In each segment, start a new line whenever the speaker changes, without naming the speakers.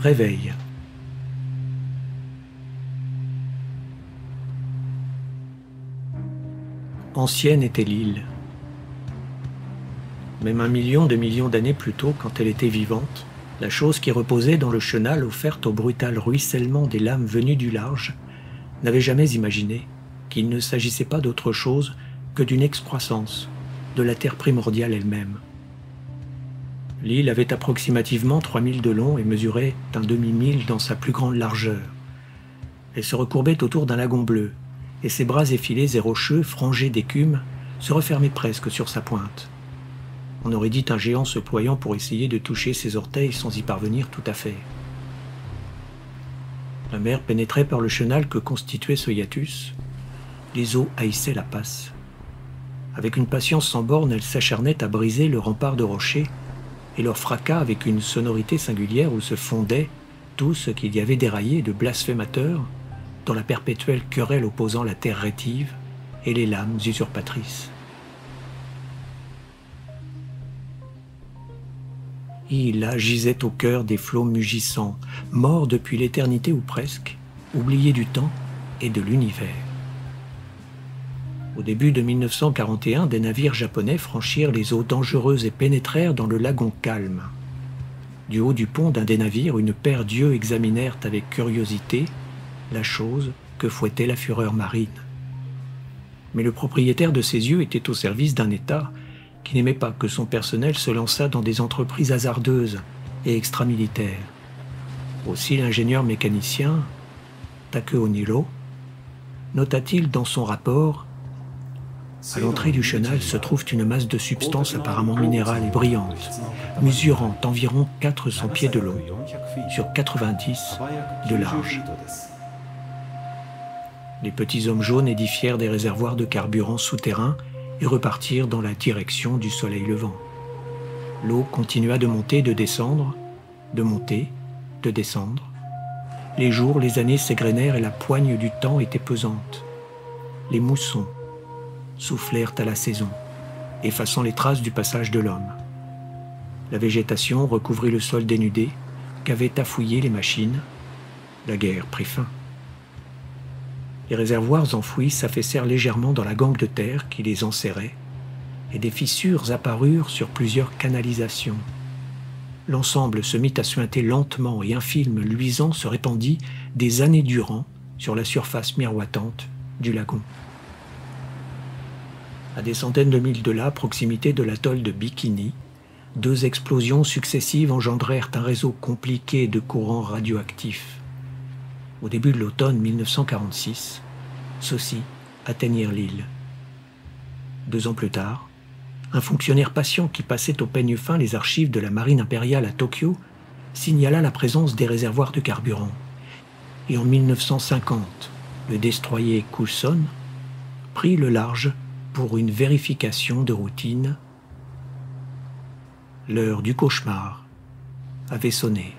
Réveil. Ancienne était l'île. Même 1 million, 2 millions d'années plus tôt, quand elle était vivante, la chose qui reposait dans le chenal offerte au brutal ruissellement des lames venues du large n'avait jamais imaginé qu'il ne s'agissait pas d'autre chose que d'une excroissance de la terre primordiale elle-même. L'île avait approximativement 3000 de long et mesurait un demi-mille dans sa plus grande largeur. Elle se recourbait autour d'un lagon bleu, et ses bras effilés et rocheux, frangés d'écume, se refermaient presque sur sa pointe. On aurait dit un géant se ployant pour essayer de toucher ses orteils sans y parvenir tout à fait. La mer pénétrait par le chenal que constituait ce hiatus. Les eaux haïssaient la passe. Avec une patience sans borne, elles s'acharnaient à briser le rempart de rochers, et leur fracas avec une sonorité singulière où se fondait tout ce qu'il y avait déraillé de blasphémateur dans la perpétuelle querelle opposant la terre rétive et les lames usurpatrices. Il gisait au cœur des flots mugissants, mort depuis l'éternité ou presque, oublié du temps et de l'univers. Au début de 1941, des navires japonais franchirent les eaux dangereuses et pénétrèrent dans le lagon calme. Du haut du pont d'un des navires, une paire d'yeux examinèrent avec curiosité la chose que fouettait la fureur marine. Mais le propriétaire de ces yeux était au service d'un État qui n'aimait pas que son personnel se lançât dans des entreprises hasardeuses et extramilitaires. Aussi l'ingénieur mécanicien Takeo Niro nota-t-il dans son rapport: à l'entrée du chenal se trouve une masse de substance apparemment minérale et brillante, mesurant environ 400 pieds de long sur 90 de large. Les petits hommes jaunes édifièrent des réservoirs de carburant souterrains et repartirent dans la direction du soleil levant. L'eau continua de monter et de descendre, de monter, de descendre. Les jours, les années s'égrenèrent et la poigne du temps était pesante. Les moussons soufflèrent à la saison, effaçant les traces du passage de l'homme. La végétation recouvrit le sol dénudé qu'avaient affouillé les machines. La guerre prit fin. Les réservoirs enfouis s'affaissèrent légèrement dans la gangue de terre qui les enserrait, et des fissures apparurent sur plusieurs canalisations. L'ensemble se mit à suinter lentement et un film luisant se répandit des années durant sur la surface miroitante du lagon. À des centaines de milles de là, à proximité de l'atoll de Bikini, 2 explosions successives engendrèrent un réseau compliqué de courants radioactifs. Au début de l'automne 1946, ceux-ci atteignirent l'île. 2 ans plus tard, un fonctionnaire patient qui passait au peigne fin les archives de la marine impériale à Tokyo signala la présence des réservoirs de carburant. Et en 1950, le destroyer Coulson prit le large pour une vérification de routine. L'heure du cauchemar avait sonné.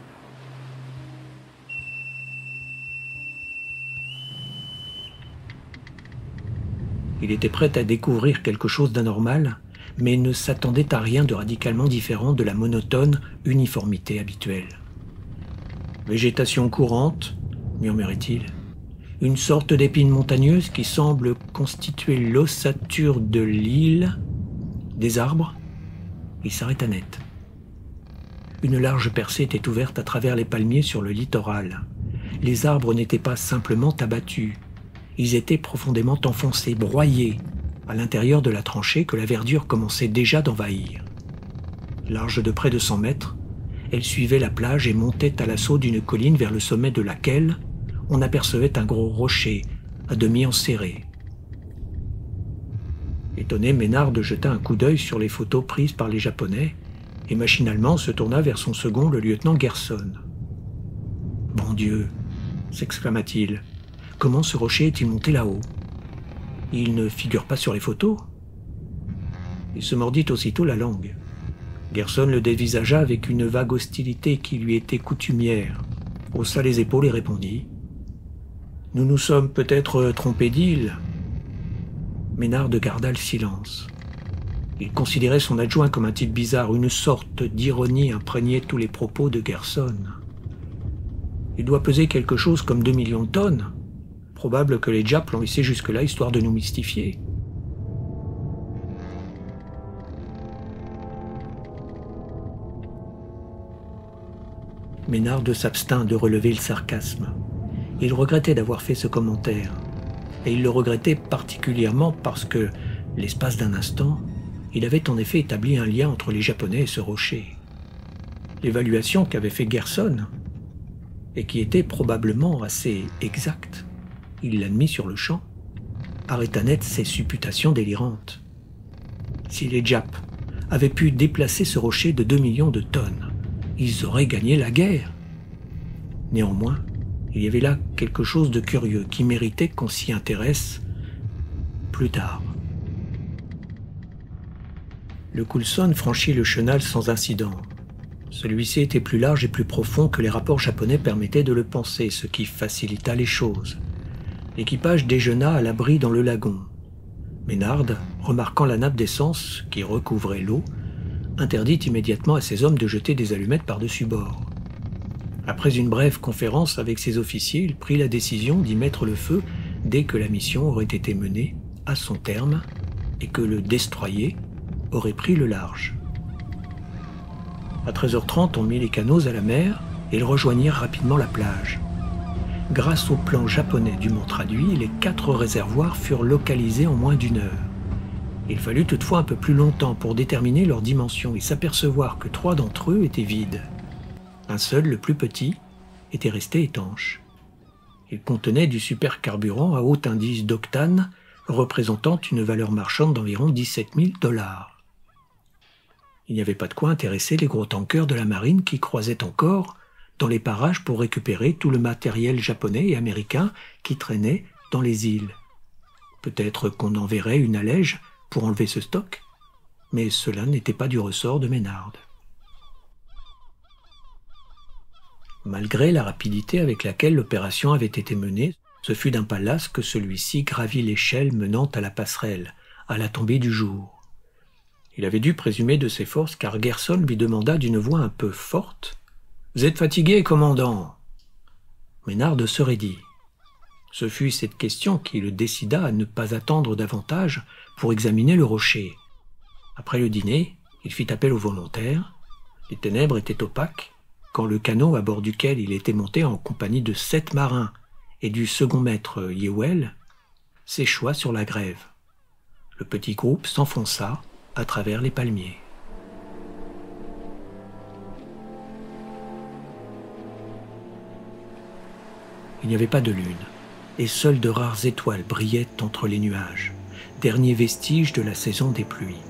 Il était prêt à découvrir quelque chose d'anormal, mais ne s'attendait à rien de radicalement différent de la monotone uniformité habituelle. Végétation courante, murmurait-il, une sorte d'épine montagneuse qui semble constituer l'ossature de l'île. Des arbres? Il s'arrêta net. Une large percée était ouverte à travers les palmiers sur le littoral. Les arbres n'étaient pas simplement abattus. Ils étaient profondément enfoncés, broyés, à l'intérieur de la tranchée que la verdure commençait déjà d'envahir. Large de près de 100 mètres, elle suivait la plage et montait à l'assaut d'une colline vers le sommet de laquelle on apercevait un gros rocher, à demi enserré. Étonné, Ménard jeta un coup d'œil sur les photos prises par les Japonais et machinalement se tourna vers son second, le lieutenant Gerson. « Bon Dieu !» s'exclama-t-il. « Comment ce rocher est-il monté là-haut? Il ne figure pas sur les photos ?» Il se mordit aussitôt la langue. Gerson le dévisagea avec une vague hostilité qui lui était coutumière, haussa les épaules et répondit: « Nous nous sommes peut-être trompés d'île. » Ménard garda le silence. Il considérait son adjoint comme un type bizarre, une sorte d'ironie imprégnait tous les propos de Gerson. Il doit peser quelque chose comme 2 millions de tonnes. Probable que les Japs l'ont laissé jusque-là histoire de nous mystifier. Maynard s'abstint de relever le sarcasme. Il regrettait d'avoir fait ce commentaire. Et il le regrettait particulièrement parce que, l'espace d'un instant, il avait en effet établi un lien entre les Japonais et ce rocher. L'évaluation qu'avait fait Gerson, et qui était probablement assez exacte, il l'admit sur le champ, arrêta net ses supputations délirantes. Si les Japs avaient pu déplacer ce rocher de 2 millions de tonnes, ils auraient gagné la guerre. Néanmoins, il y avait là quelque chose de curieux qui méritait qu'on s'y intéresse plus tard. Le Coulson franchit le chenal sans incident. Celui-ci était plus large et plus profond que les rapports japonais permettaient de le penser, ce qui facilita les choses. L'équipage déjeuna à l'abri dans le lagon. Maynard, remarquant la nappe d'essence qui recouvrait l'eau, interdit immédiatement à ses hommes de jeter des allumettes par-dessus bord. Après une brève conférence avec ses officiers, il prit la décision d'y mettre le feu dès que la mission aurait été menée à son terme et que le destroyer aurait pris le large. À 13h30, on mit les canots à la mer et ils rejoignirent rapidement la plage. Grâce au plan japonais dûment traduit, les 4 réservoirs furent localisés en moins d'1 heure. Il fallut toutefois un peu plus longtemps pour déterminer leurs dimensions et s'apercevoir que 3 d'entre eux étaient vides. Un seul, le plus petit, était resté étanche. Il contenait du supercarburant à haut indice d'octane, représentant une valeur marchande d'environ 17 000 $. Il n'y avait pas de quoi intéresser les gros tankers de la marine qui croisaient encore dans les parages pour récupérer tout le matériel japonais et américain qui traînait dans les îles. Peut-être qu'on enverrait une allège pour enlever ce stock, mais cela n'était pas du ressort de Maynard. Malgré la rapidité avec laquelle l'opération avait été menée, ce fut d'un pas las que celui-ci gravit l'échelle menant à la passerelle, à la tombée du jour. Il avait dû présumer de ses forces car Gerson lui demanda d'une voix un peu forte « Vous êtes fatigué, commandant ?» Maynard se raidit. Ce fut cette question qui le décida à ne pas attendre davantage pour examiner le rocher. Après le dîner, il fit appel aux volontaires. Les ténèbres étaient opaques quand le canot à bord duquel il était monté en compagnie de 7 marins et du second maître Yewell s'échoua sur la grève. Le petit groupe s'enfonça à travers les palmiers. Il n'y avait pas de lune, et seules de rares étoiles brillaient entre les nuages, dernier vestige de la saison des pluies.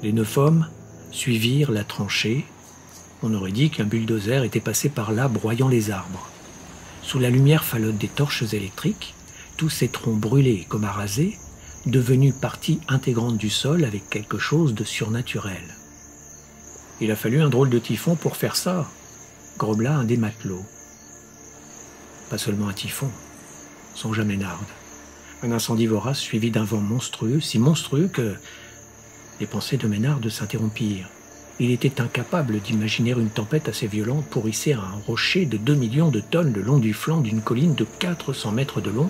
Les 9 hommes suivirent la tranchée. On aurait dit qu'un bulldozer était passé par là broyant les arbres. Sous la lumière falote des torches électriques, tous ces troncs brûlés comme à raser, devenus partie intégrante du sol avec quelque chose de surnaturel. « Il a fallu un drôle de typhon pour faire ça », gromela un des matelots. Pas seulement un typhon, songea Maynard. Un incendie vorace suivi d'un vent monstrueux, si monstrueux que les pensées de Maynard s'interrompirent. Il était incapable d'imaginer une tempête assez violente pour hisser un rocher de 2 millions de tonnes le long du flanc d'une colline de 400 mètres de long,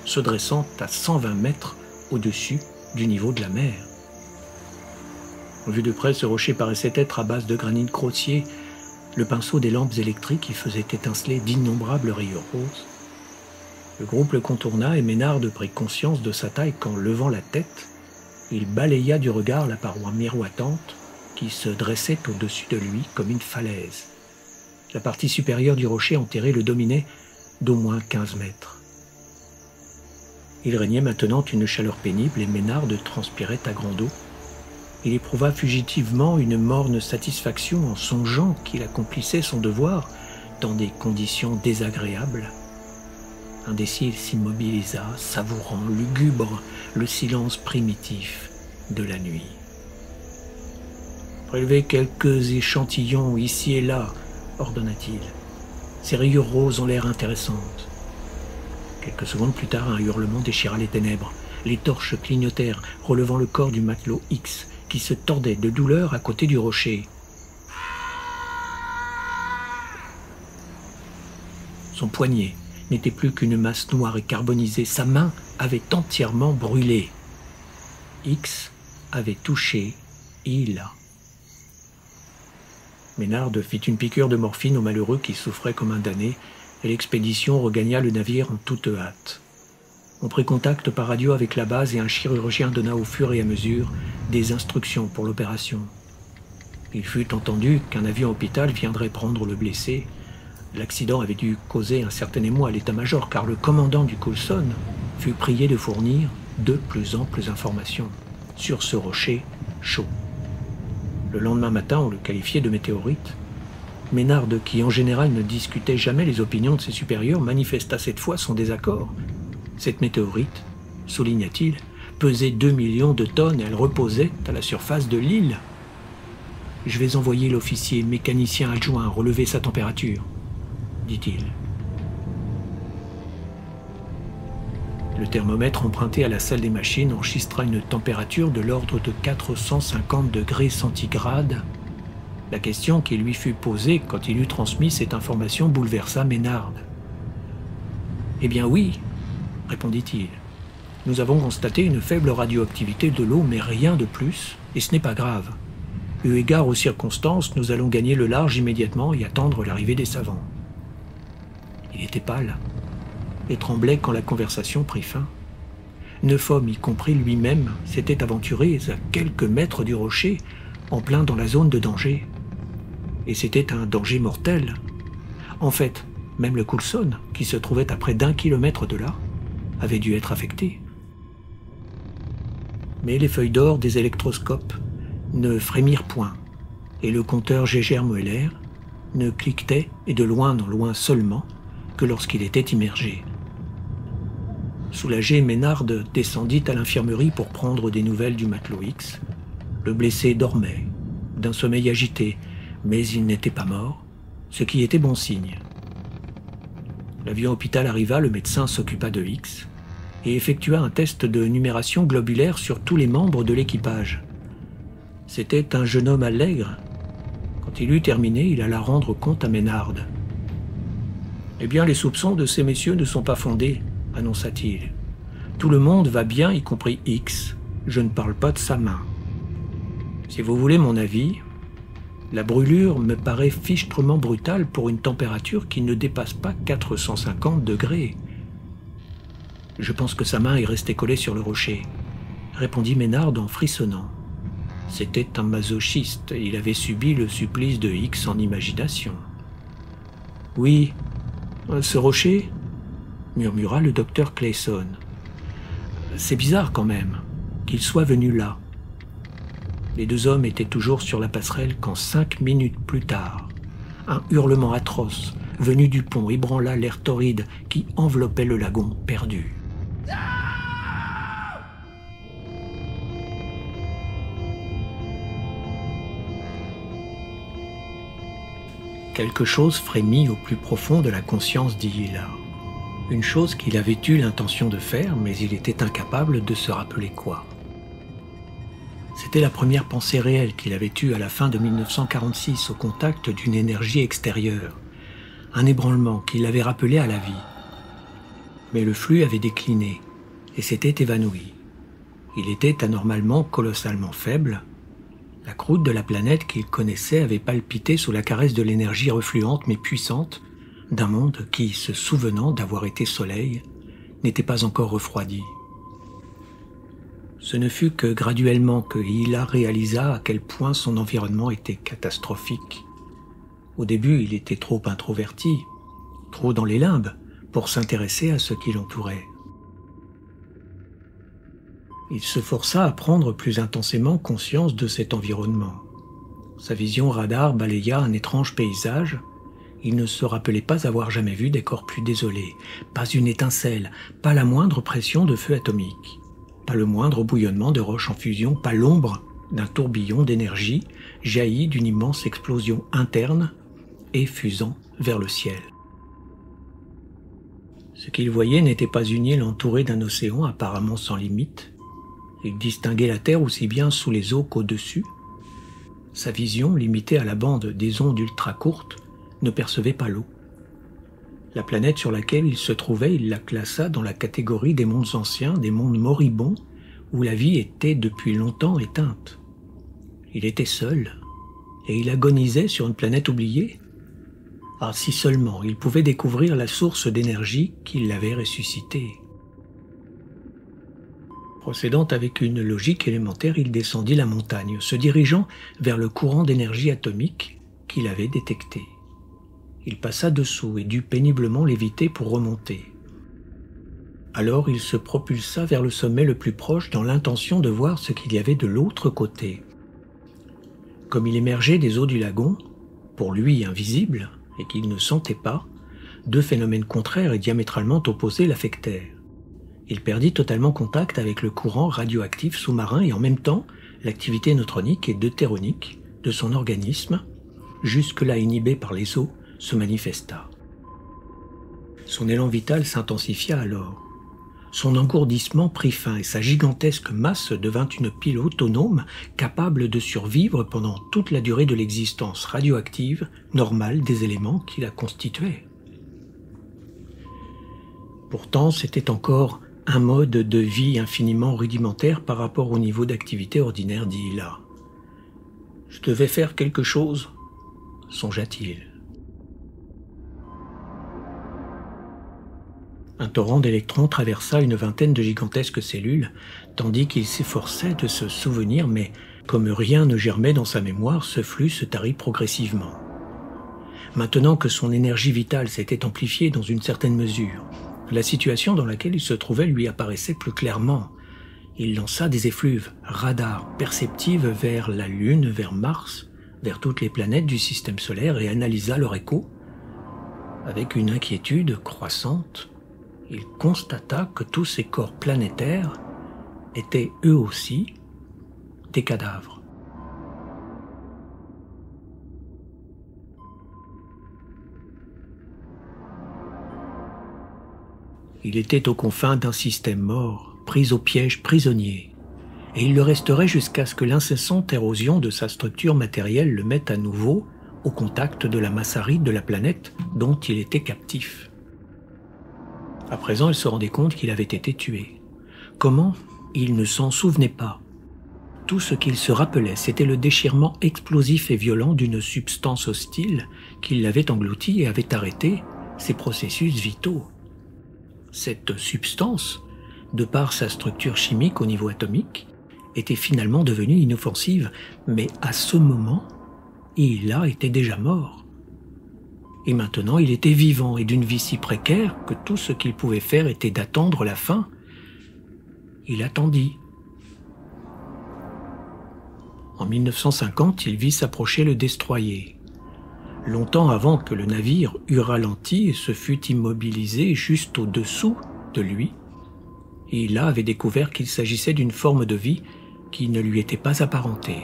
se dressant à 120 mètres au-dessus du niveau de la mer. Vu de près, ce rocher paraissait être à base de granit grossier, le pinceau des lampes électriques qui faisaient étinceler d'innombrables rayures roses. Le groupe le contourna et Maynard prit conscience de sa taille quand, levant la tête, il balaya du regard la paroi miroitante qui se dressait au-dessus de lui comme une falaise. La partie supérieure du rocher enterré le dominait d'au moins 15 mètres. Il régnait maintenant une chaleur pénible et Maynard transpirait à grande eau. Il éprouva fugitivement une morne satisfaction en songeant qu'il accomplissait son devoir dans des conditions désagréables. Indécis, il s'immobilisa, savourant, lugubre, le silence primitif de la nuit. « Prélevez quelques échantillons ici et là, » ordonna-t-il. « Ces rayures roses ont l'air intéressantes. » Quelques secondes plus tard, un hurlement déchira les ténèbres. Les torches clignotèrent, relevant le corps du matelot X, qui se tordait de douleur à côté du rocher. Son poignet n'était plus qu'une masse noire et carbonisée. Sa main avait entièrement brûlé. X avait touché Hila. Ménard fit une piqûre de morphine au malheureux qui souffrait comme un damné, et l'expédition regagna le navire en toute hâte. On prit contact par radio avec la base et un chirurgien donna au fur et à mesure des instructions pour l'opération. Il fut entendu qu'un avion hôpital viendrait prendre le blessé. L'accident avait dû causer un certain émoi à l'état-major, car le commandant du Coulson fut prié de fournir de plus amples informations sur ce rocher chaud. Le lendemain matin, on le qualifiait de météorite. Ménard, qui en général ne discutait jamais les opinions de ses supérieurs, manifesta cette fois son désaccord. Cette météorite, souligna-t-il, pesait 2 millions de tonnes et elle reposait à la surface de l'île. « Je vais envoyer l'officier mécanicien adjoint relever sa température, » dit-il. Le thermomètre emprunté à la salle des machines enregistra une température de l'ordre de 450 degrés centigrades. La question qui lui fut posée quand il eut transmis cette information bouleversa Ménard. « Eh bien oui, » répondit-il. « Nous avons constaté une faible radioactivité de l'eau, mais rien de plus, et ce n'est pas grave. Eu égard aux circonstances, nous allons gagner le large immédiatement et attendre l'arrivée des savants. » Il était pâle et tremblait quand la conversation prit fin. 9 hommes, y compris lui-même, s'étaient aventurés à quelques mètres du rocher, en plein dans la zone de danger. Et c'était un danger mortel. En fait, même le Coulson, qui se trouvait à près d'1 kilomètre de là, avait dû être affecté. Mais les feuilles d'or des électroscopes ne frémirent point, et le compteur Geiger-Müller ne cliquetait, et de loin en loin seulement, que lorsqu'il était immergé. Soulagé, Ménard descendit à l'infirmerie pour prendre des nouvelles du matelot X. Le blessé dormait, d'un sommeil agité, mais il n'était pas mort, ce qui était bon signe. L'avion hôpital arriva, le médecin s'occupa de X et effectua un test de numération globulaire sur tous les membres de l'équipage. C'était un jeune homme allègre. Quand il eut terminé, il alla rendre compte à Ménard. « Eh bien, les soupçons de ces messieurs ne sont pas fondés, » annonça-t-il. « Tout le monde va bien, y compris X. Je ne parle pas de sa main. Si vous voulez mon avis, la brûlure me paraît fichtrement brutale pour une température qui ne dépasse pas 450 degrés. Je pense que sa main est restée collée sur le rocher, » répondit Ménard en frissonnant. C'était un masochiste, il avait subi le supplice de X en imagination. « Oui, ce rocher ?» murmura le docteur Clayson. « C'est bizarre quand même, qu'il soit venu là. » Les 2 hommes étaient toujours sur la passerelle quand 5 minutes plus tard, un hurlement atroce venu du pont ébranla l'air torride qui enveloppait le lagon perdu. Quelque chose frémit au plus profond de la conscience d'Hila. Une chose qu'il avait eu l'intention de faire, mais il était incapable de se rappeler quoi. C'était la première pensée réelle qu'il avait eue à la fin de 1946 au contact d'une énergie extérieure, un ébranlement qui l'avait rappelé à la vie. Mais le flux avait décliné et s'était évanoui. Il était anormalement, colossalement faible. La croûte de la planète qu'il connaissait avait palpité sous la caresse de l'énergie refluente mais puissante d'un monde qui, se souvenant d'avoir été soleil, n'était pas encore refroidi. Ce ne fut que graduellement que Hila réalisa à quel point son environnement était catastrophique. Au début, il était trop introverti, trop dans les limbes, pour s'intéresser à ce qui l'entourait. Il se força à prendre plus intensément conscience de cet environnement. Sa vision radar balaya un étrange paysage. Il ne se rappelait pas avoir jamais vu des corps plus désolés, pas une étincelle, pas la moindre pression de feu atomique, pas le moindre bouillonnement de roches en fusion, pas l'ombre d'un tourbillon d'énergie jailli d'une immense explosion interne et fusant vers le ciel. Ce qu'il voyait n'était pas une île entourée d'un océan apparemment sans limite. Il distinguait la Terre aussi bien sous les eaux qu'au-dessus. Sa vision, limitée à la bande des ondes ultra courtes, ne percevait pas l'eau. La planète sur laquelle il se trouvait, il la classa dans la catégorie des mondes anciens, des mondes moribonds, où la vie était depuis longtemps éteinte. Il était seul, et il agonisait sur une planète oubliée. Ah, si seulement il pouvait découvrir la source d'énergie qui l'avait ressuscité. Procédant avec une logique élémentaire, il descendit la montagne, se dirigeant vers le courant d'énergie atomique qu'il avait détecté. Il passa dessous et dut péniblement l'éviter pour remonter. Alors il se propulsa vers le sommet le plus proche dans l'intention de voir ce qu'il y avait de l'autre côté. Comme il émergeait des eaux du lagon, pour lui invisible, et qu'il ne sentait pas, deux phénomènes contraires et diamétralement opposés l'affectèrent. Il perdit totalement contact avec le courant radioactif sous-marin et en même temps, l'activité neutronique et deutéronique de son organisme, jusque-là inhibée par les eaux, se manifesta. Son élan vital s'intensifia alors. Son engourdissement prit fin et sa gigantesque masse devint une pile autonome capable de survivre pendant toute la durée de l'existence radioactive normale des éléments qui la constituaient. Pourtant, c'était encore un mode de vie infiniment rudimentaire par rapport au niveau d'activité ordinaire d'Hila. « Je devais faire quelque chose », songea-t-il. Un torrent d'électrons traversa une vingtaine de gigantesques cellules, tandis qu'il s'efforçait de se souvenir, mais comme rien ne germait dans sa mémoire, ce flux se tarit progressivement. Maintenant que son énergie vitale s'était amplifiée dans une certaine mesure, la situation dans laquelle il se trouvait lui apparaissait plus clairement. Il lança des effluves, radars, perceptives vers la Lune, vers Mars, vers toutes les planètes du système solaire et analysa leur écho. Avec une inquiétude croissante, il constata que tous ces corps planétaires étaient eux aussi des cadavres. Il était aux confins d'un système mort, pris au piège prisonnier, et il le resterait jusqu'à ce que l'incessante érosion de sa structure matérielle le mette à nouveau au contact de la masse aride de la planète dont il était captif. À présent, il se rendait compte qu'il avait été tué. Comment? Il ne s'en souvenait pas. Tout ce qu'il se rappelait, c'était le déchirement explosif et violent d'une substance hostile qui l'avait englouti et avait arrêté ses processus vitaux. Cette substance, de par sa structure chimique au niveau atomique, était finalement devenue inoffensive, mais à ce moment, Hila était déjà mort. Et maintenant, il était vivant et d'une vie si précaire que tout ce qu'il pouvait faire était d'attendre la fin. Il attendit. En 1950, il vit s'approcher le destroyer. Longtemps avant que le navire eût ralenti et se fût immobilisé juste au-dessous de lui, Hila avait découvert qu'il s'agissait d'une forme de vie qui ne lui était pas apparentée.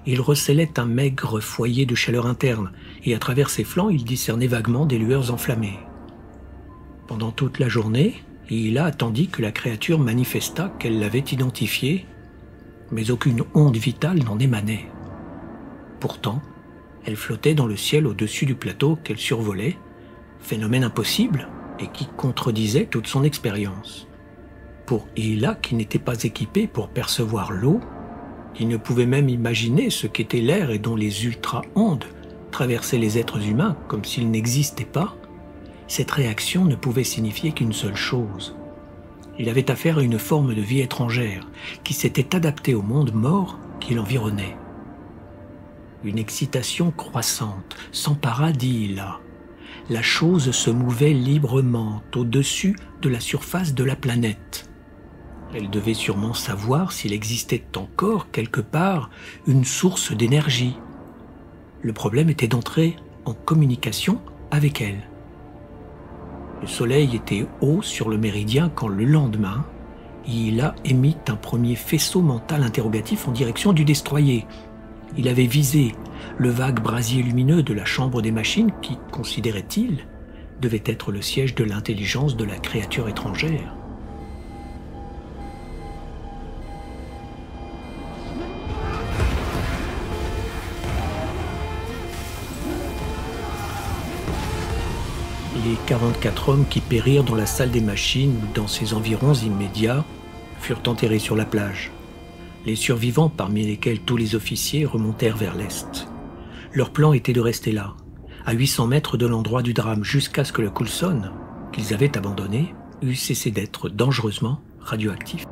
Il recélait un maigre foyer de chaleur interne, et à travers ses flancs, il discernait vaguement des lueurs enflammées. Pendant toute la journée, Hila attendit que la créature manifestât qu'elle l'avait identifiée, mais aucune onde vitale n'en émanait. Pourtant, elle flottait dans le ciel au-dessus du plateau qu'elle survolait, phénomène impossible et qui contredisait toute son expérience. Pour Hila, qui n'était pas équipé pour percevoir l'eau, qui ne pouvait même imaginer ce qu'était l'air et dont les ultra-ondes traversaient les êtres humains comme s'ils n'existaient pas, cette réaction ne pouvait signifier qu'une seule chose. Il avait affaire à une forme de vie étrangère qui s'était adaptée au monde mort qui l'environnait. Une excitation croissante s'empara d'Hila. La chose se mouvait librement au-dessus de la surface de la planète. Elle devait sûrement savoir s'il existait encore quelque part une source d'énergie. Le problème était d'entrer en communication avec elle. Le soleil était haut sur le méridien quand le lendemain, Hila émit un premier faisceau mental interrogatif en direction du destroyer. Il avait visé le vague brasier lumineux de la chambre des machines qui, considérait-il, devait être le siège de l'intelligence de la créature étrangère. Les 44 hommes qui périrent dans la salle des machines ou dans ses environs immédiats furent enterrés sur la plage. Les survivants, parmi lesquels tous les officiers, remontèrent vers l'est. Leur plan était de rester là, à 800 mètres de l'endroit du drame, jusqu'à ce que le Coulson, qu'ils avaient abandonné, eût cessé d'être dangereusement radioactif.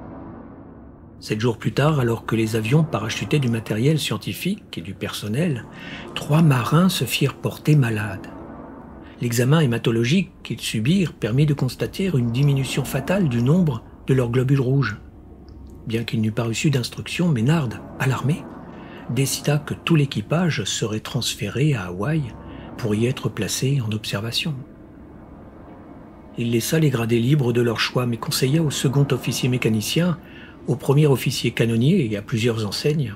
7 jours plus tard, alors que les avions parachutaient du matériel scientifique et du personnel, 3 marins se firent porter malades. L'examen hématologique qu'ils subirent permit de constater une diminution fatale du nombre de leurs globules rouges. Bien qu'il n'eût pas reçu d'instructions, Ménard, alarmé, décida que tout l'équipage serait transféré à Hawaï pour y être placé en observation. Il laissa les gradés libres de leur choix, mais conseilla au second officier mécanicien, au premier officier canonnier et à plusieurs enseignes,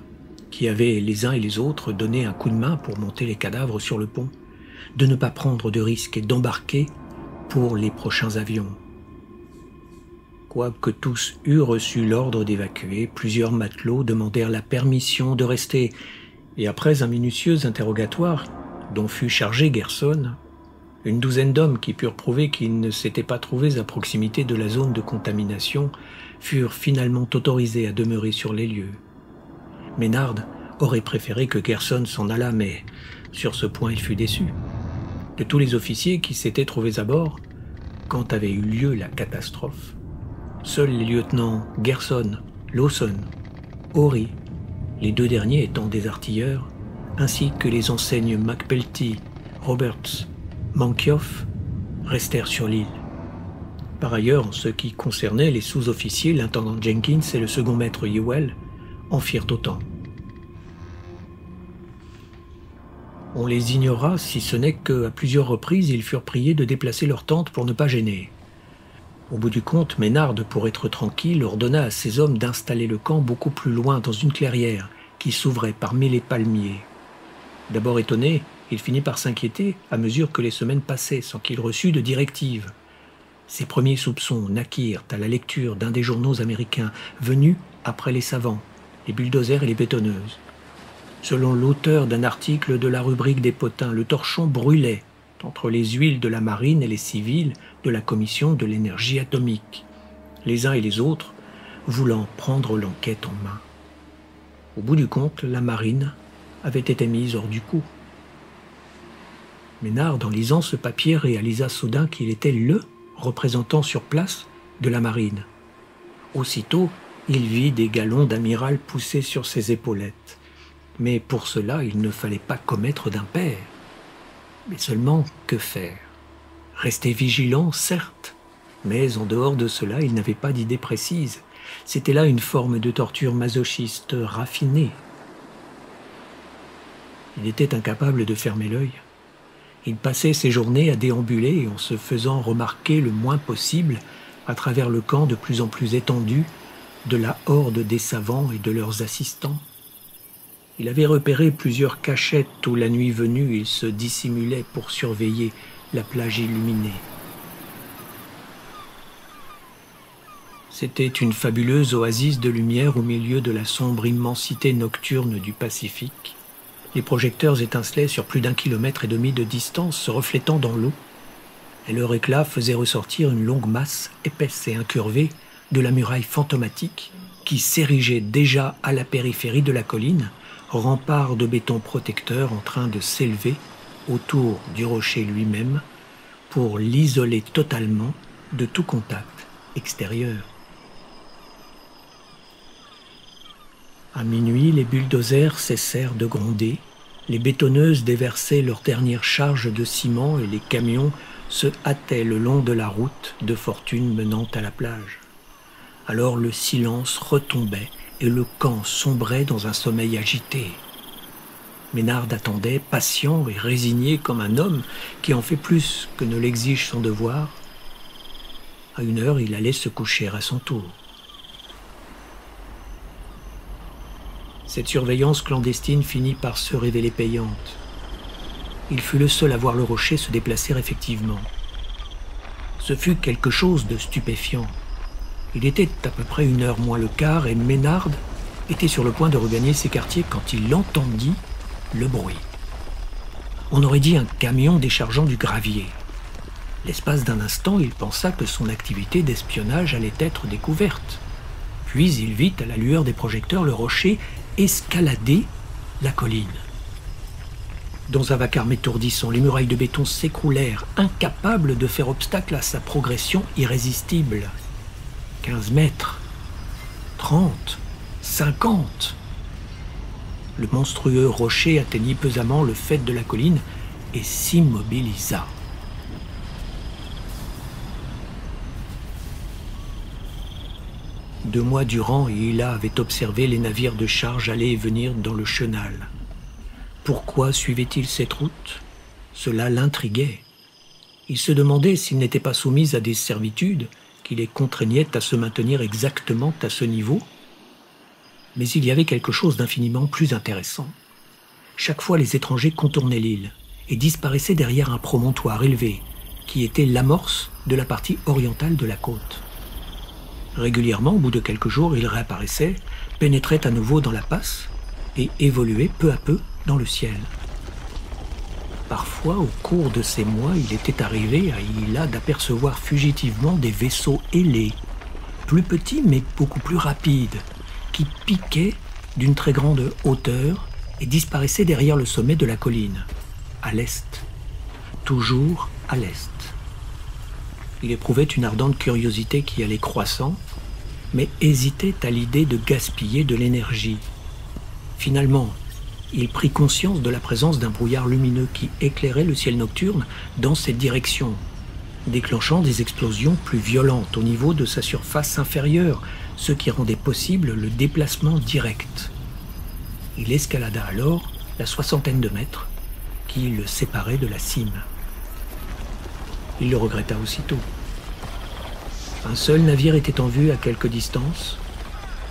qui avaient les uns et les autres donné un coup de main pour monter les cadavres sur le pont, de ne pas prendre de risques et d'embarquer pour les prochains avions. Quoique tous eurent reçu l'ordre d'évacuer, plusieurs matelots demandèrent la permission de rester, et après un minutieux interrogatoire, dont fut chargé Gerson, une douzaine d'hommes qui purent prouver qu'ils ne s'étaient pas trouvés à proximité de la zone de contamination furent finalement autorisés à demeurer sur les lieux. Ménard aurait préféré que Gerson s'en allât, mais sur ce point il fut déçu. De tous les officiers qui s'étaient trouvés à bord, quand avait eu lieu la catastrophe, seuls les lieutenants Gerson, Lawson, Horry, les 2 derniers étant des artilleurs, ainsi que les enseignes McPelty, Roberts, Mankioff, restèrent sur l'île. Par ailleurs, en ce qui concernait les sous-officiers, l'intendant Jenkins et le second maître Ewell en firent autant. On les ignora, si ce n'est qu'à plusieurs reprises, ils furent priés de déplacer leur tente pour ne pas gêner. Au bout du compte, Ménard, pour être tranquille, ordonna à ses hommes d'installer le camp beaucoup plus loin, dans une clairière qui s'ouvrait parmi les palmiers. D'abord étonné, il finit par s'inquiéter à mesure que les semaines passaient sans qu'il reçût de directive. Ses premiers soupçons naquirent à la lecture d'un des journaux américains venus après les savants, les bulldozers et les bétonneuses. Selon l'auteur d'un article de la rubrique des potins, le torchon brûlait entre les huiles de la marine et les civils de la commission de l'énergie atomique, les uns et les autres voulant prendre l'enquête en main. Au bout du compte, la marine avait été mise hors du coup. Ménard, en lisant ce papier, réalisa soudain qu'il était le représentant sur place de la marine. Aussitôt, il vit des galons d'amiral pousser sur ses épaulettes. Mais pour cela, il ne fallait pas commettre d'impair. Mais seulement, que faire? Rester vigilant, certes, mais en dehors de cela, il n'avait pas d'idée précise. C'était là une forme de torture masochiste raffinée. Il était incapable de fermer l'œil. Il passait ses journées à déambuler en se faisant remarquer le moins possible à travers le camp de plus en plus étendu de la horde des savants et de leurs assistants. Il avait repéré plusieurs cachettes où, la nuit venue, il se dissimulait pour surveiller la plage illuminée. C'était une fabuleuse oasis de lumière au milieu de la sombre immensité nocturne du Pacifique. Les projecteurs étincelaient sur plus d'1,5 kilomètre de distance, se reflétant dans l'eau, et leur éclat faisait ressortir une longue masse épaisse et incurvée de la muraille fantomatique qui s'érigeait déjà à la périphérie de la colline, rempart de béton protecteur en train de s'élever autour du rocher lui-même pour l'isoler totalement de tout contact extérieur. À minuit, les bulldozers cessèrent de gronder, les bétonneuses déversaient leur dernière charge de ciment et les camions se hâtaient le long de la route de fortune menant à la plage. Alors le silence retombait et le camp sombrait dans un sommeil agité. Ménard attendait, patient et résigné comme un homme qui en fait plus que ne l'exige son devoir. À 1 heure, il allait se coucher à son tour. Cette surveillance clandestine finit par se révéler payante. Il fut le seul à voir le rocher se déplacer effectivement. Ce fut quelque chose de stupéfiant. Il était à peu près 1 heure moins le quart et Ménard était sur le point de regagner ses quartiers quand il entendit le bruit. On aurait dit un camion déchargeant du gravier. L'espace d'un instant, il pensa que son activité d'espionnage allait être découverte. Puis il vit, à la lueur des projecteurs, le rocher escalader la colline. Dans un vacarme étourdissant, les murailles de béton s'écroulèrent, incapables de faire obstacle à sa progression irrésistible. 15 mètres, 30, 50. Le monstrueux rocher atteignit pesamment le faîte de la colline et s'immobilisa. Deux mois durant, Hila avait observé les navires de charge aller et venir dans le chenal. Pourquoi suivait-il cette route? Cela l'intriguait. Il se demandait s'il n'était pas soumis à des servitudes qui les contraignaient à se maintenir exactement à ce niveau. Mais il y avait quelque chose d'infiniment plus intéressant. Chaque fois, les étrangers contournaient l'île et disparaissaient derrière un promontoire élevé qui était l'amorce de la partie orientale de la côte. Régulièrement, au bout de quelques jours, ils réapparaissaient, pénétraient à nouveau dans la passe et évoluaient peu à peu dans le ciel. Parfois, au cours de ces mois, il était arrivé à Hila d'apercevoir fugitivement des vaisseaux ailés, plus petits mais beaucoup plus rapides, qui piquaient d'une très grande hauteur et disparaissaient derrière le sommet de la colline, à l'est, toujours à l'est. Il éprouvait une ardente curiosité qui allait croissant, mais hésitait à l'idée de gaspiller de l'énergie. Finalement, il prit conscience de la présence d'un brouillard lumineux qui éclairait le ciel nocturne dans cette direction, déclenchant des explosions plus violentes au niveau de sa surface inférieure, ce qui rendait possible le déplacement direct. Il escalada alors la 60aine de mètres qui le séparait de la cime. Il le regretta aussitôt. Un seul navire était en vue à quelque distance.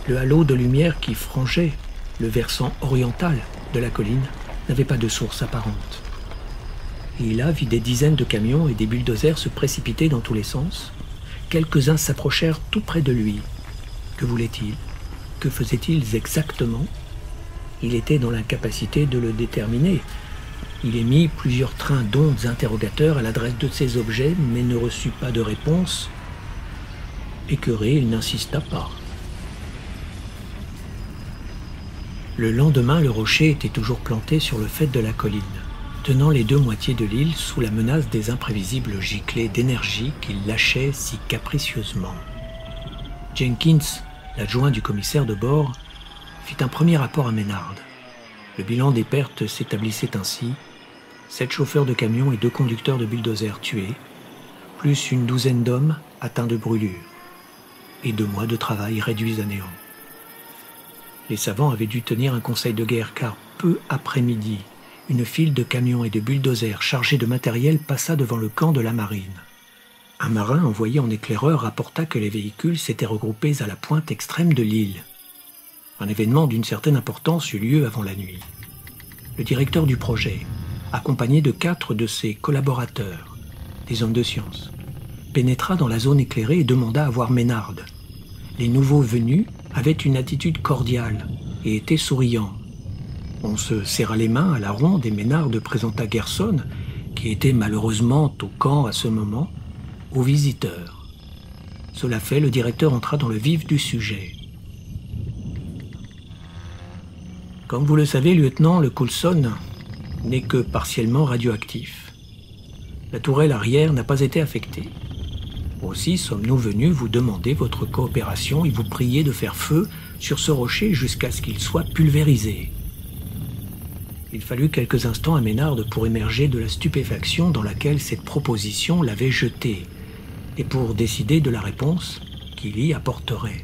Le halo de lumière qui frangeait le versant oriental de la colline n'avait pas de source apparente. Hila vit des dizaines de camions et des bulldozers se précipiter dans tous les sens. Quelques-uns s'approchèrent tout près de lui. Que voulaient-ils? Que faisaient-ils exactement? Il était dans l'incapacité de le déterminer. Il émit plusieurs trains d'ondes interrogateurs à l'adresse de ces objets, mais ne reçut pas de réponse. Écœuré, il n'insista pas. Le lendemain, le rocher était toujours planté sur le faîte de la colline, tenant les deux moitiés de l'île sous la menace des imprévisibles giclées d'énergie qu'il lâchait si capricieusement. Jenkins, l'adjoint du commissaire de bord, fit un premier rapport à Maynard. Le bilan des pertes s'établissait ainsi: 7 chauffeurs de camions et 2 conducteurs de bulldozers tués, plus une douzaine d'hommes atteints de brûlures, et 2 mois de travail réduits à néant. Les savants avaient dû tenir un conseil de guerre car, peu après midi, une file de camions et de bulldozers chargés de matériel passa devant le camp de la marine. Un marin envoyé en éclaireur rapporta que les véhicules s'étaient regroupés à la pointe extrême de l'île. Un événement d'une certaine importance eut lieu avant la nuit. Le directeur du projet, accompagné de 4 de ses collaborateurs, des hommes de science, pénétra dans la zone éclairée et demanda à voir Maynard. Les nouveaux venus avaient une attitude cordiale et étaient souriants. On se serra les mains à la ronde et Maynard présenta Gerson, qui était malheureusement au camp à ce moment, aux visiteurs. Cela fait, le directeur entra dans le vif du sujet. Comme vous le savez, lieutenant, le Coulson n'est que partiellement radioactif. La tourelle arrière n'a pas été affectée. Aussi sommes-nous venus vous demander votre coopération et vous prier de faire feu sur ce rocher jusqu'à ce qu'il soit pulvérisé. Il fallut quelques instants à Maynard pour émerger de la stupéfaction dans laquelle cette proposition l'avait jeté, et pour décider de la réponse qu'il y apporterait.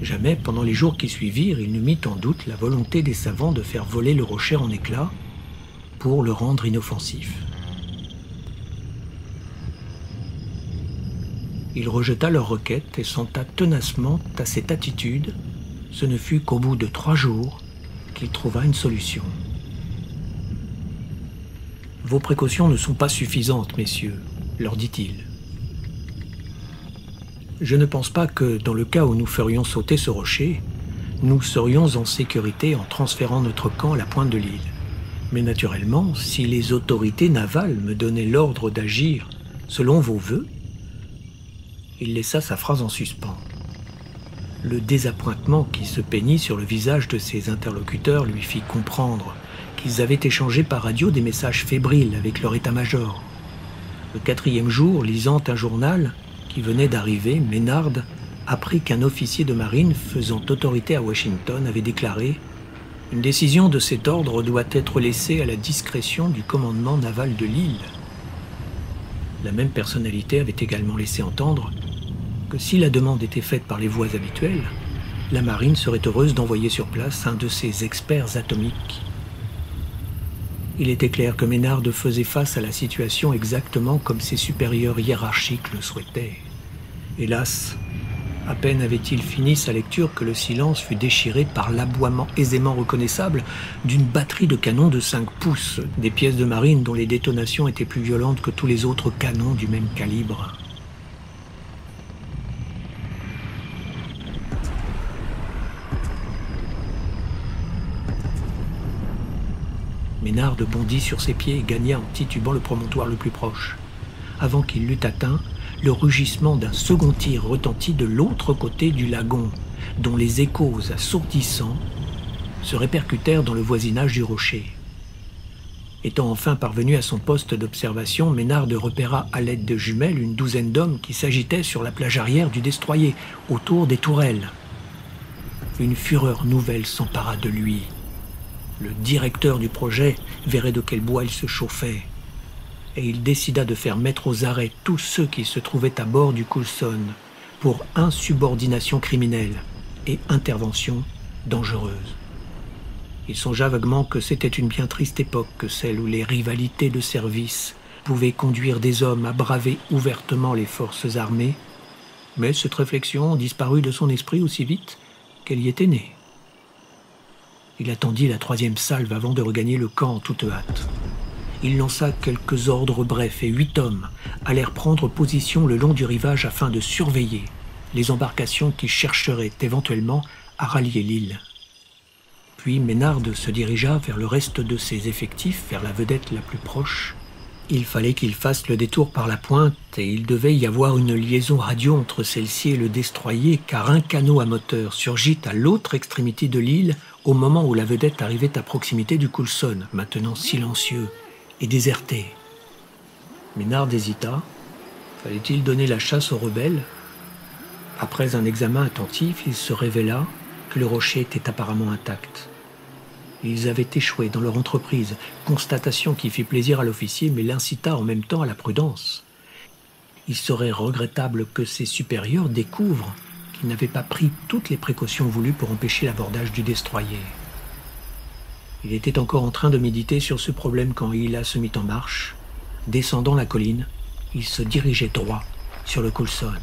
Jamais, pendant les jours qui suivirent, il ne mit en doute la volonté des savants de faire voler le rocher en éclats pour le rendre inoffensif. Il rejeta leur requête et s'en tint tenacement à cette attitude. Ce ne fut qu'au bout de 3 jours qu'il trouva une solution. « Vos précautions ne sont pas suffisantes, messieurs, » leur dit-il. « Je ne pense pas que, dans le cas où nous ferions sauter ce rocher, nous serions en sécurité en transférant notre camp à la pointe de l'île. Mais naturellement, si les autorités navales me donnaient l'ordre d'agir Selon vos vœux, il laissa sa phrase en suspens. Le désappointement qui se peignit sur le visage de ses interlocuteurs lui fit comprendre qu'ils avaient échangé par radio des messages fébriles avec leur état-major. Le 4e jour, lisant un journal qui venait d'arriver, Maynard apprit qu'un officier de marine faisant autorité à Washington avait déclaré « Une décision de cet ordre doit être laissée à la discrétion du commandement naval de l'île ». La même personnalité avait également laissé entendre que si la demande était faite par les voies habituelles, la marine serait heureuse d'envoyer sur place un de ses experts atomiques. Il était clair que Maynard faisait face à la situation exactement comme ses supérieurs hiérarchiques le souhaitaient. Hélas, à peine avait-il fini sa lecture que le silence fut déchiré par l'aboiement aisément reconnaissable d'une batterie de canons de 5 pouces, des pièces de marine dont les détonations étaient plus violentes que tous les autres canons du même calibre. Maynard bondit sur ses pieds et gagna en titubant le promontoire le plus proche. Avant qu'il l'eût atteint, le rugissement d'un second tir retentit de l'autre côté du lagon, dont les échos assourdissants se répercutèrent dans le voisinage du rocher. Étant enfin parvenu à son poste d'observation, Maynard repéra à l'aide de jumelles une douzaine d'hommes qui s'agitaient sur la plage arrière du destroyer, autour des tourelles. Une fureur nouvelle s'empara de lui. Le directeur du projet verrait de quel bois il se chauffait, et il décida de faire mettre aux arrêts tous ceux qui se trouvaient à bord du Coulson pour insubordination criminelle et intervention dangereuse. Il songea vaguement que c'était une bien triste époque que celle où les rivalités de service pouvaient conduire des hommes à braver ouvertement les forces armées, mais cette réflexion disparut de son esprit aussi vite qu'elle y était née. Il attendit la 3e salve avant de regagner le camp en toute hâte. Il lança quelques ordres brefs et 8 hommes allèrent prendre position le long du rivage afin de surveiller les embarcations qui chercheraient éventuellement à rallier l'île. Puis Maynard se dirigea vers le reste de ses effectifs, vers la vedette la plus proche. Il fallait qu'il fasse le détour par la pointe et il devait y avoir une liaison radio entre celle-ci et le destroyer car un canot à moteur surgit à l'autre extrémité de l'île au moment où la vedette arrivait à proximité du Coulson, maintenant silencieux et déserté. Maynard hésita. Fallait-il donner la chasse aux rebelles? Après un examen attentif, il se révéla que le rocher était apparemment intact. Ils avaient échoué dans leur entreprise, constatation qui fit plaisir à l'officier mais l'incita en même temps à la prudence. Il serait regrettable que ses supérieurs découvrent qu'ils n'avaient pas pris toutes les précautions voulues pour empêcher l'abordage du destroyer. Il était encore en train de méditer sur ce problème quand Hila se mit en marche. Descendant la colline, il se dirigeait droit sur le Coulson.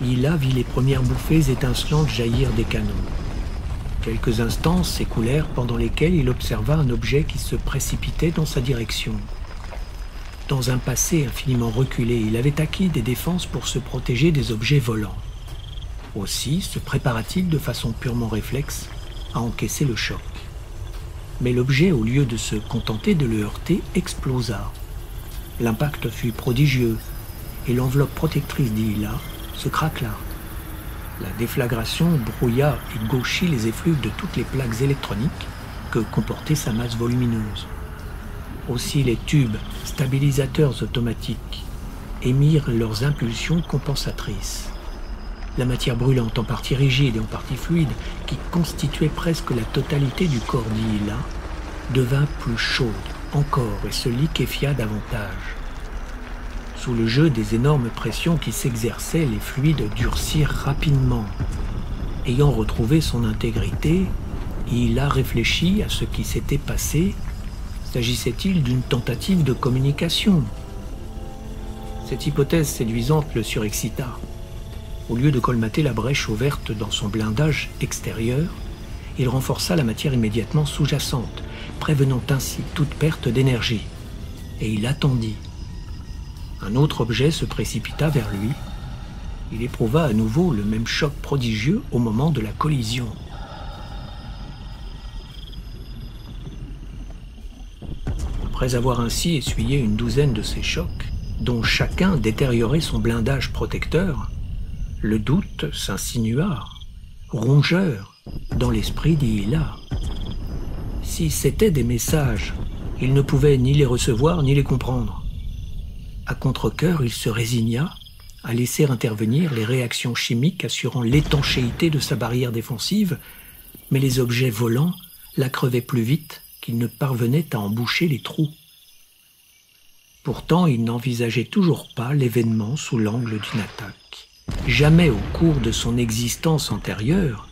Hila vit les premières bouffées étincelantes jaillir des canons. Quelques instants s'écoulèrent pendant lesquels il observa un objet qui se précipitait dans sa direction. Dans un passé infiniment reculé, il avait acquis des défenses pour se protéger des objets volants. Aussi se prépara-t-il de façon purement réflexe à encaisser le choc. Mais l'objet, au lieu de se contenter de le heurter, explosa. L'impact fut prodigieux et l'enveloppe protectrice d'Hila se craquela. La déflagration brouilla et gauchit les effluves de toutes les plaques électroniques que comportait sa masse volumineuse. Aussi les tubes stabilisateurs automatiques émirent leurs impulsions compensatrices. La matière brûlante, en partie rigide et en partie fluide, qui constituait presque la totalité du corps d'Hila, devint plus chaude encore et se liquéfia davantage. Sous le jeu des énormes pressions qui s'exerçaient, les fluides durcirent rapidement. Ayant retrouvé son intégrité, Hila réfléchit à ce qui s'était passé. S'agissait-il d'une tentative de communication? Cette hypothèse séduisante le surexcita. Au lieu de colmater la brèche ouverte dans son blindage extérieur, il renforça la matière immédiatement sous-jacente, prévenant ainsi toute perte d'énergie. Et il attendit. Un autre objet se précipita vers lui. Il éprouva à nouveau le même choc prodigieux au moment de la collision. Après avoir ainsi essuyé une douzaine de ces chocs, dont chacun détériorait son blindage protecteur, le doute s'insinua, rongeur, dans l'esprit d'Ila. Si c'étaient des messages, il ne pouvait ni les recevoir ni les comprendre. À contre-cœur, il se résigna à laisser intervenir les réactions chimiques assurant l'étanchéité de sa barrière défensive, mais les objets volants la crevaient plus vite qu'il ne parvenait à en boucher les trous. Pourtant, il n'envisageait toujours pas l'événement sous l'angle d'une attaque. Jamais au cours de son existence antérieure,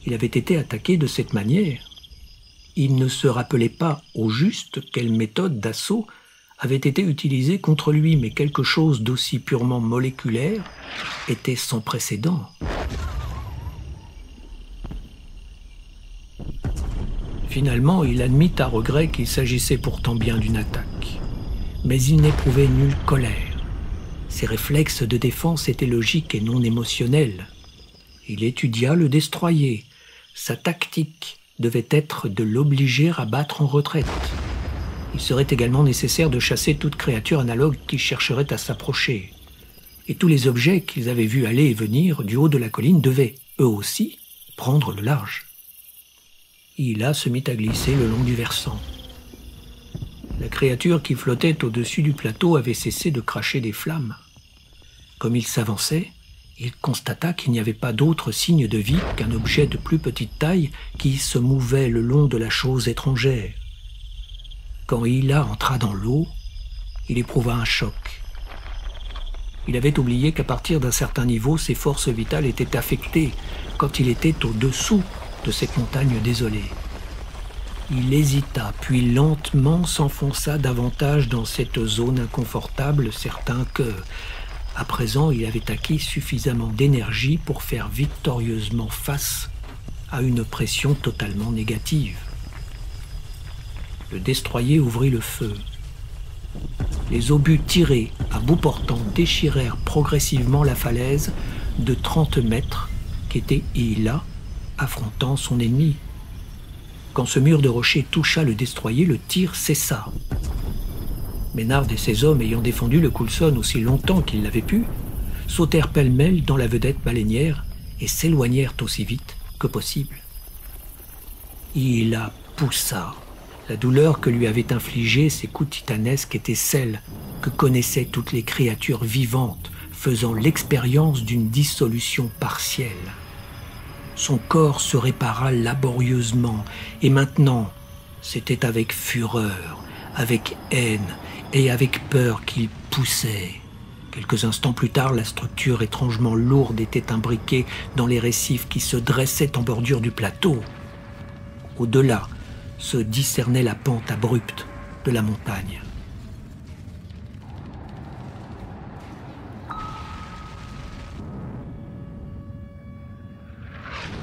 il avait été attaqué de cette manière. Il ne se rappelait pas au juste quelle méthode d'assaut avait été utilisée contre lui, mais quelque chose d'aussi purement moléculaire était sans précédent. Finalement, il admit à regret qu'il s'agissait pourtant bien d'une attaque. Mais il n'éprouvait nulle colère. Ses réflexes de défense étaient logiques et non émotionnels. Il étudia le destroyer. Sa tactique devait être de l'obliger à battre en retraite. Il serait également nécessaire de chasser toute créature analogue qui chercherait à s'approcher. Et tous les objets qu'ils avaient vus aller et venir du haut de la colline devaient, eux aussi, prendre le large. Ila se mit à glisser le long du versant. La créature qui flottait au-dessus du plateau avait cessé de cracher des flammes. Comme il s'avançait, il constata qu'il n'y avait pas d'autre signe de vie qu'un objet de plus petite taille qui se mouvait le long de la chose étrangère. Quand Ila entra dans l'eau, il éprouva un choc. Il avait oublié qu'à partir d'un certain niveau, ses forces vitales étaient affectées quand il était au-dessous de cette montagne désolée. Il hésita, puis lentement s'enfonça davantage dans cette zone inconfortable, certain que, à présent, il avait acquis suffisamment d'énergie pour faire victorieusement face à une pression totalement négative. Le destroyer ouvrit le feu. Les obus tirés à bout portant déchirèrent progressivement la falaise de 30 mètres qu'était Ila, affrontant son ennemi. Quand ce mur de rochers toucha le destroyer, le tir cessa. Ménard et ses hommes, ayant défendu le Coulson aussi longtemps qu'ils l'avaient pu, sautèrent pêle-mêle dans la vedette baleinière et s'éloignèrent aussi vite que possible. Ila poussa. La douleur que lui avaient infligée ces coups titanesques était celle que connaissaient toutes les créatures vivantes faisant l'expérience d'une dissolution partielle. Son corps se répara laborieusement, et maintenant, c'était avec fureur, avec haine et avec peur qu'il poussait. Quelques instants plus tard, la structure étrangement lourde était imbriquée dans les récifs qui se dressaient en bordure du plateau. Au-delà se discernait la pente abrupte de la montagne.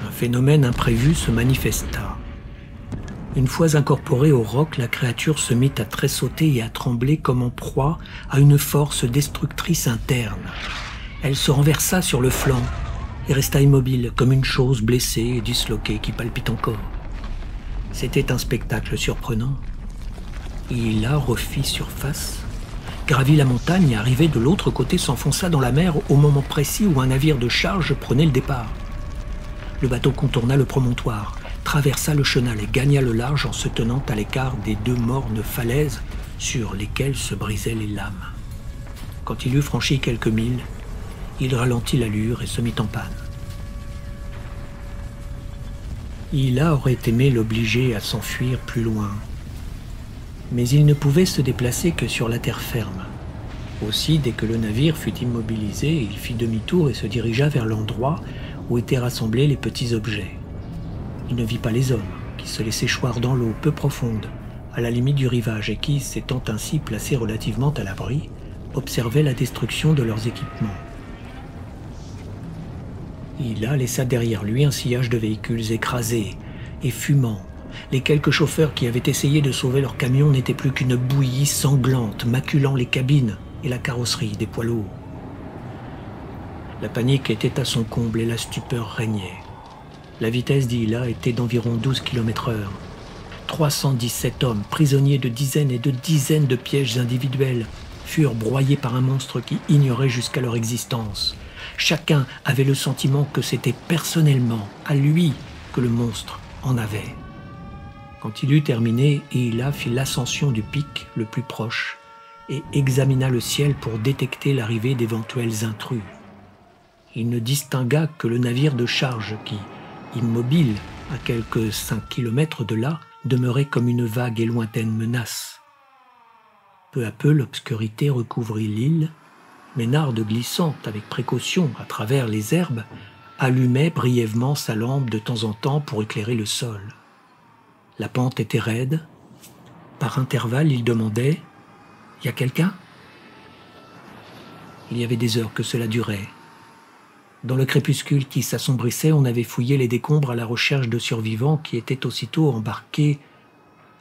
Un phénomène imprévu se manifesta. Une fois incorporée au roc, la créature se mit à tressauter et à trembler comme en proie à une force destructrice interne. Elle se renversa sur le flanc et resta immobile comme une chose blessée et disloquée qui palpite encore. C'était un spectacle surprenant. Ila refit surface, gravit la montagne et arrivé de l'autre côté s'enfonça dans la mer au moment précis où un navire de charge prenait le départ. Le bateau contourna le promontoire, traversa le chenal et gagna le large en se tenant à l'écart des deux mornes falaises sur lesquelles se brisaient les lames. Quand il eut franchi quelques milles, il ralentit l'allure et se mit en panne. Ila aurait aimé l'obliger à s'enfuir plus loin, mais il ne pouvait se déplacer que sur la terre ferme. Aussi, dès que le navire fut immobilisé, il fit demi-tour et se dirigea vers l'endroit où étaient rassemblés les petits objets. Il ne vit pas les hommes, qui se laissaient choir dans l'eau peu profonde, à la limite du rivage, et qui, s'étant ainsi placés relativement à l'abri, observaient la destruction de leurs équipements. Ila laissa derrière lui un sillage de véhicules écrasés et fumants. Les quelques chauffeurs qui avaient essayé de sauver leur camion n'étaient plus qu'une bouillie sanglante, maculant les cabines et la carrosserie des poids lourds. La panique était à son comble et la stupeur régnait. La vitesse d'Ila était d'environ 12 km/h. 317 hommes, prisonniers de dizaines et de dizaines de pièges individuels, furent broyés par un monstre qui ignorait jusqu'à leur existence. Chacun avait le sentiment que c'était personnellement à lui que le monstre en avait. Quand il eut terminé, Hila fit l'ascension du pic le plus proche et examina le ciel pour détecter l'arrivée d'éventuels intrus. Il ne distingua que le navire de charge qui, immobile à quelques 5 kilomètres de là, demeurait comme une vague et lointaine menace. Peu à peu, l'obscurité recouvrit l'île. Ménarde, glissante avec précaution à travers les herbes, allumait brièvement sa lampe de temps en temps pour éclairer le sol. La pente était raide. Par intervalles, il demandait « Y a quelqu'un » Il y avait des heures que cela durait. Dans le crépuscule qui s'assombrissait, on avait fouillé les décombres à la recherche de survivants qui étaient aussitôt embarqués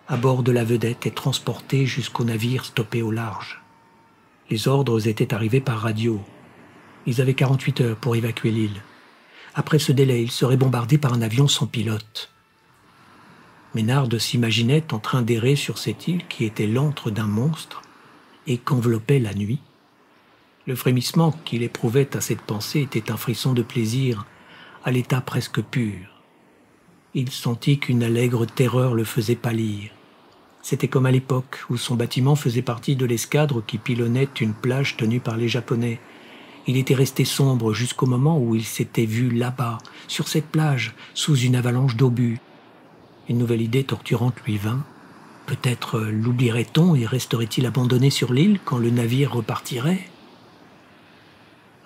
à bord de la vedette et transportés jusqu'au navire stoppé au large. Les ordres étaient arrivés par radio. Ils avaient 48 heures pour évacuer l'île. Après ce délai, ils seraient bombardés par un avion sans pilote. Ménarde s'imaginait en train d'errer sur cette île qui était l'antre d'un monstre et qu'enveloppait la nuit. Le frémissement qu'il éprouvait à cette pensée était un frisson de plaisir à l'état presque pur. Il sentit qu'une allègre terreur le faisait pâlir. C'était comme à l'époque où son bâtiment faisait partie de l'escadre qui pilonnait une plage tenue par les Japonais. Il était resté sombre jusqu'au moment où il s'était vu là-bas, sur cette plage, sous une avalanche d'obus. Une nouvelle idée torturante lui vint. Peut-être l'oublierait-on et resterait-il abandonné sur l'île quand le navire repartirait ?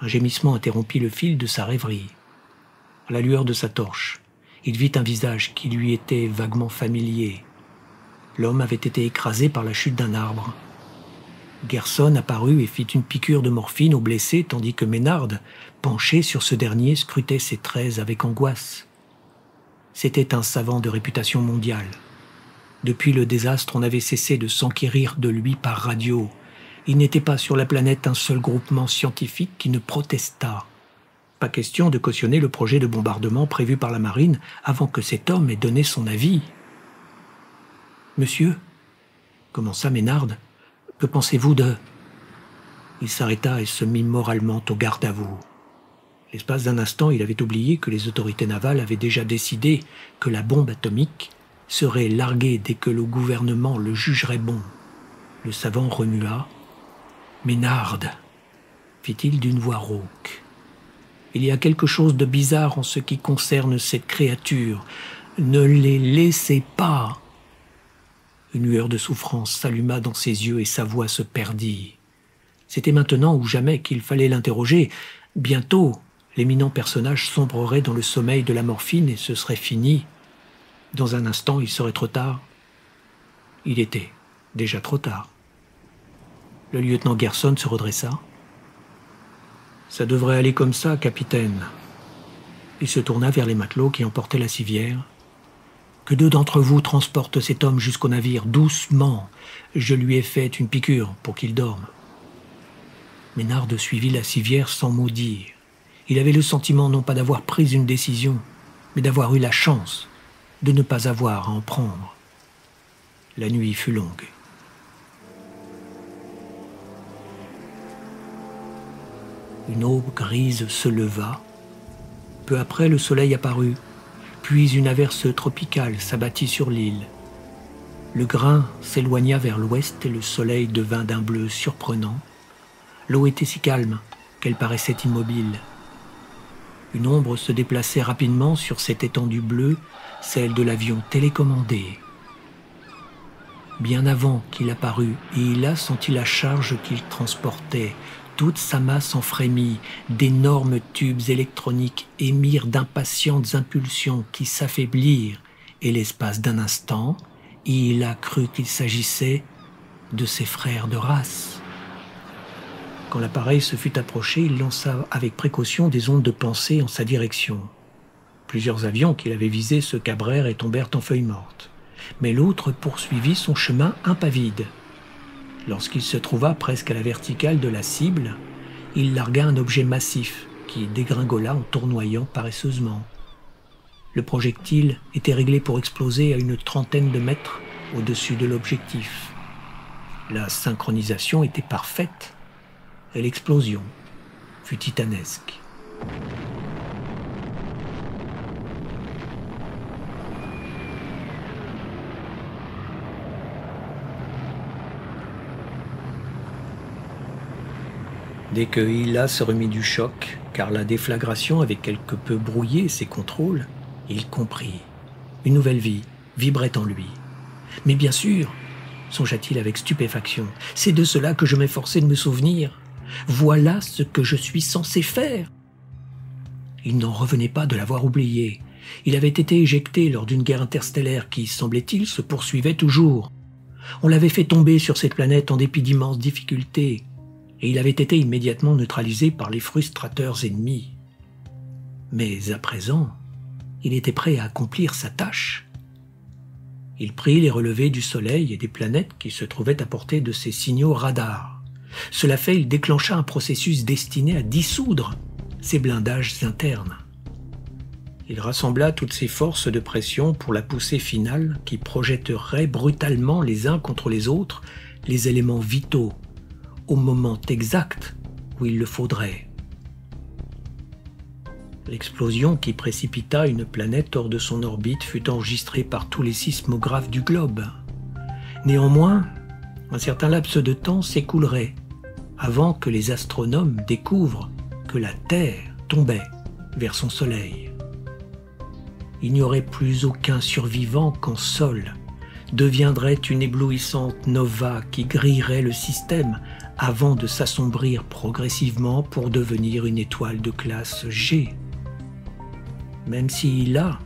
Un gémissement interrompit le fil de sa rêverie. À la lueur de sa torche, il vit un visage qui lui était vaguement familier. L'homme avait été écrasé par la chute d'un arbre. Gerson apparut et fit une piqûre de morphine au blessé, tandis que Ménarde, penché sur ce dernier, scrutait ses traits avec angoisse. C'était un savant de réputation mondiale. Depuis le désastre, on avait cessé de s'enquérir de lui par radio. Il n'était pas sur la planète un seul groupement scientifique qui ne protestât. Pas question de cautionner le projet de bombardement prévu par la marine avant que cet homme ait donné son avis. « Monsieur, commença Ménarde, que pensez-vous de… » Il s'arrêta et se mit moralement au garde à vous. L'espace d'un instant, il avait oublié que les autorités navales avaient déjà décidé que la bombe atomique serait larguée dès que le gouvernement le jugerait bon. Le savant remua. « Ménarde !» fit-il d'une voix rauque. « Il y a quelque chose de bizarre en ce qui concerne cette créature. Ne les laissez pas !» Une lueur de souffrance s'alluma dans ses yeux et sa voix se perdit. C'était maintenant ou jamais qu'il fallait l'interroger. Bientôt, l'éminent personnage sombrerait dans le sommeil de la morphine et ce serait fini. Dans un instant, il serait trop tard. Il était déjà trop tard. Le lieutenant Gerson se redressa. « Ça devrait aller comme ça, capitaine. » Il se tourna vers les matelots qui emportaient la civière. « Que 2 d'entre vous transportent cet homme jusqu'au navire, doucement. Je lui ai fait une piqûre pour qu'il dorme. » Ménarde suivit la civière sans mot dire. Il avait le sentiment non pas d'avoir pris une décision, mais d'avoir eu la chance de ne pas avoir à en prendre. La nuit fut longue. Une aube grise se leva. Peu après, le soleil apparut, puis une averse tropicale s'abattit sur l'île. Le grain s'éloigna vers l'ouest et le soleil devint d'un bleu surprenant. L'eau était si calme qu'elle paraissait immobile. Une ombre se déplaçait rapidement sur cette étendue bleue, celle de l'avion télécommandé. Bien avant qu'il apparût, Hila sentit la charge qu'il transportait. Toute sa masse en frémit, d'énormes tubes électroniques émirent d'impatientes impulsions qui s'affaiblirent, et l'espace d'un instant, Hila crut qu'il s'agissait de ses frères de race. Quand l'appareil se fut approché, il lança avec précaution des ondes de pensée en sa direction. Plusieurs avions qu'il avait visés se cabrèrent et tombèrent en feuilles mortes. Mais l'autre poursuivit son chemin impavide. Lorsqu'il se trouva presque à la verticale de la cible, il largua un objet massif qui dégringola en tournoyant paresseusement. Le projectile était réglé pour exploser à une trentaine de mètres au-dessus de l'objectif. La synchronisation était parfaite et l'explosion fut titanesque. Dès que Hila se remit du choc, car la déflagration avait quelque peu brouillé ses contrôles, il comprit. Une nouvelle vie vibrait en lui. Mais bien sûr, songea-t-il avec stupéfaction, c'est de cela que je m'efforçais de me souvenir. Voilà ce que je suis censé faire. Il n'en revenait pas de l'avoir oublié. Il avait été éjecté lors d'une guerre interstellaire qui, semblait-il, se poursuivait toujours. On l'avait fait tomber sur cette planète en dépit d'immenses difficultés, et il avait été immédiatement neutralisé par les frustrateurs ennemis. Mais à présent, il était prêt à accomplir sa tâche. Il prit les relevés du Soleil et des planètes qui se trouvaient à portée de ses signaux radars. Cela fait, il déclencha un processus destiné à dissoudre ses blindages internes. Il rassembla toutes ses forces de pression pour la poussée finale qui projetterait brutalement les uns contre les autres les éléments vitaux au moment exact où il le faudrait. L'explosion qui précipita une planète hors de son orbite fut enregistrée par tous les sismographes du globe. Néanmoins, un certain laps de temps s'écoulerait avant que les astronomes découvrent que la Terre tombait vers son Soleil. Il n'y aurait plus aucun survivant quand Sol deviendrait une éblouissante nova qui grillerait le système avant de s'assombrir progressivement pour devenir une étoile de classe G. Même si Hila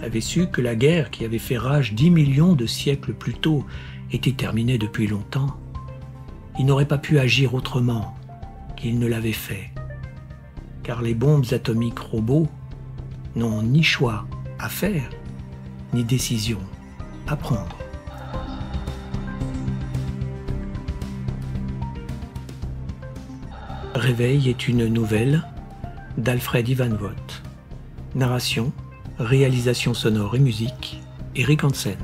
avait su que la guerre qui avait fait rage 10 millions de siècles plus tôt était terminée depuis longtemps, il n'aurait pas pu agir autrement qu'il ne l'avait fait, car les bombes atomiques robots n'ont ni choix à faire, ni décision à prendre. Réveil est une nouvelle d'Alfred Ivan Vogt. Narration, réalisation sonore et musique, Eric Hansen.